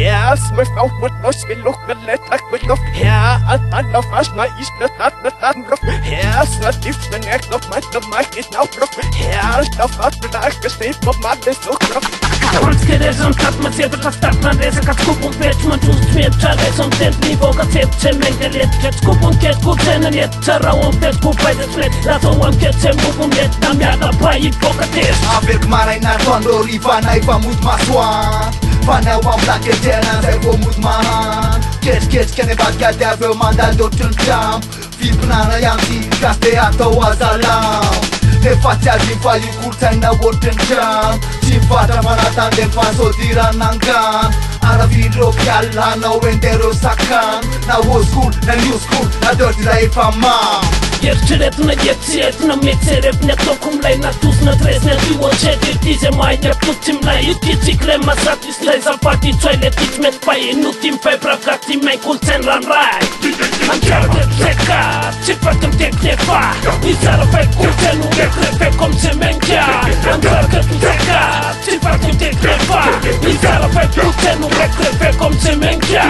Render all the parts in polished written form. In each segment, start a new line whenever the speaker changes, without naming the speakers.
Yes, my mouth would not be look the letter with no hair. I love us, my is not rough. Yes, not if the neck of my is now rough. Yes, the fuck the dark state of my is no rough.
Polskie kat ma zebra ka start na resa ka skupon pet man tu smem chale som tent ni boga tep chemenge let ket skupon ket ku tenen yet tarawan pet ku pai det flet la to wan ket sem kupon let tam ya da pai boga tes
Aver kemarin na tondo riva na iva mut maswan Fana wan black etena sai vo mut man Ket kene bat ka devil manda do tjam Fipna na yanti kaste ato wazalam Te facea din faliu curțai na ortenjan Și fata manatan de paso tiran nangan Ara viro piala na wendero sakan Na old school, na new school, na dirty la e fama
Jerčeret na jepcijet na mixerep ne tokum lej na tus na tres ne diwo četiri tize maj ne putim lej Uti cikle ma satis lej zapati coile tic met pa inutim pe prakati mei kulcen ran rai Am chiar de plecat, ce facem te cnefa Izara pe culcenu e crepe cum se mengea Am chiar că tu plecat, ce facem te cnefa Izara pe culcenu e crepe cum se mengea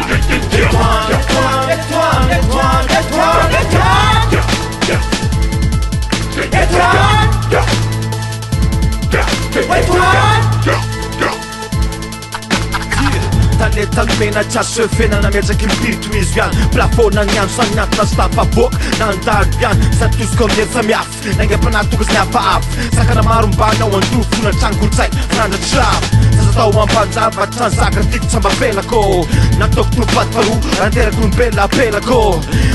Talmena qasë fena na mergja kem pirtu i zhjan Plafona njanë sa njat na shta pa bok Na ndar bjan Sa tu s'kom njerë sa mjaf Nenge për natu kës nja pa af Sa ka na maru mba na wan du funa qan kur cajt Franda qaf Sa sa tau wan panja va qan sakar dik qan ba vela ko Na tok tu pat faru Randere kun bella pela ko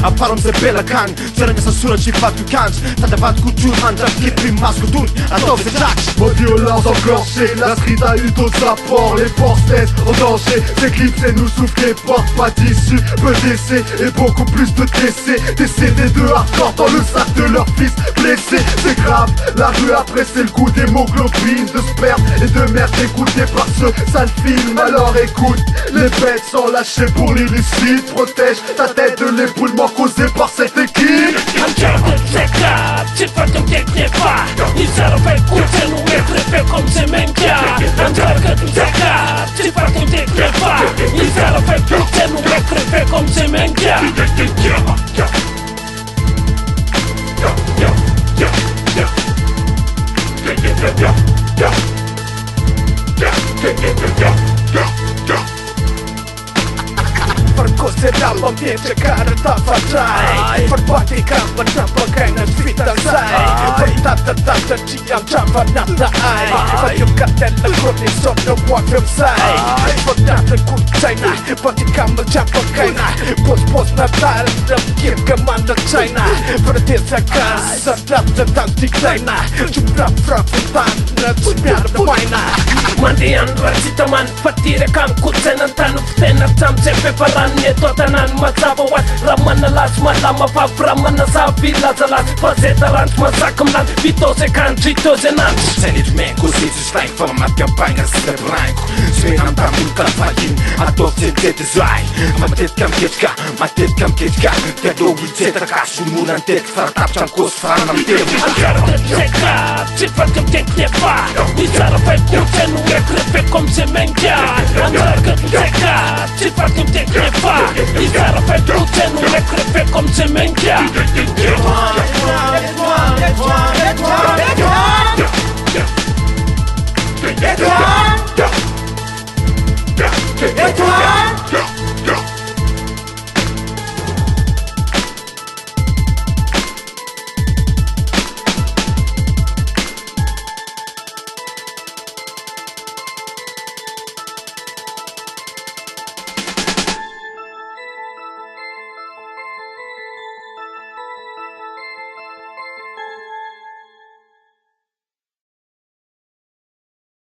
A parom se bella kan Qërën njësa sura që i fat ku kanç Ta te vat ku qur handra flipi masku dur A to se qaq
Mon violence enclenchée, la street a eu d'autres apports. Les forces en danger, s'éclipser, nous souffle les portes. Pas d'issue, peu d'essais et beaucoup plus de décès. Décédés de hardcore dans le sac de leur fils blessé. C'est grave, la rue après c'est le coup d'hémoglobine, de sperme et de merde écouté par ce sale film. Alors écoute, les bêtes sont lâchées pour l'illicite. Protège ta tête de l'éboulement causé par cette équipe.
Am chiar de plecat, ce facem te cnefa Izara pe culcenu e crepe cum se mengea Am chiar că tu plecat, ce facem te cnefa Izara pe culcenu e crepe cum se mengea
Farkose rapam piecze kary ta fajaj Farpati kampa czampa kajna świta zaj Fartata cijam czampa nata aj Fajum katella kurni sono łapią zaj Fartata kurczajna Pati kampa czampa kajna Pos na tal Kiepka manda czajna Fartesa kasa Data tanti klejna Czupra fraputan Zmiana wajna
Mandian rasita man Fatire kam kucenan tanu Ftena tam cepe paran Nie totanan mazabawan Ramana las malama fav Ramana zavi lazalas Fazeta rant mazakam lan Vitose kan jitose nan
Senit me così ci stai fama ma più banga se branco Smenam tam un kalfagin A to se te zai Ma tet kam kečka Ma tet kam kečka Te do uliceta kašu mulan tet Fartap čan kos franam tet
Am chiar de plecat, ce facem te cnefa Izara pe culcenu e crepe cum se mengea Am chiar că tu plecat, ce facem te cnefa Izara pe culcenu e crepe cum se mengea
Étoile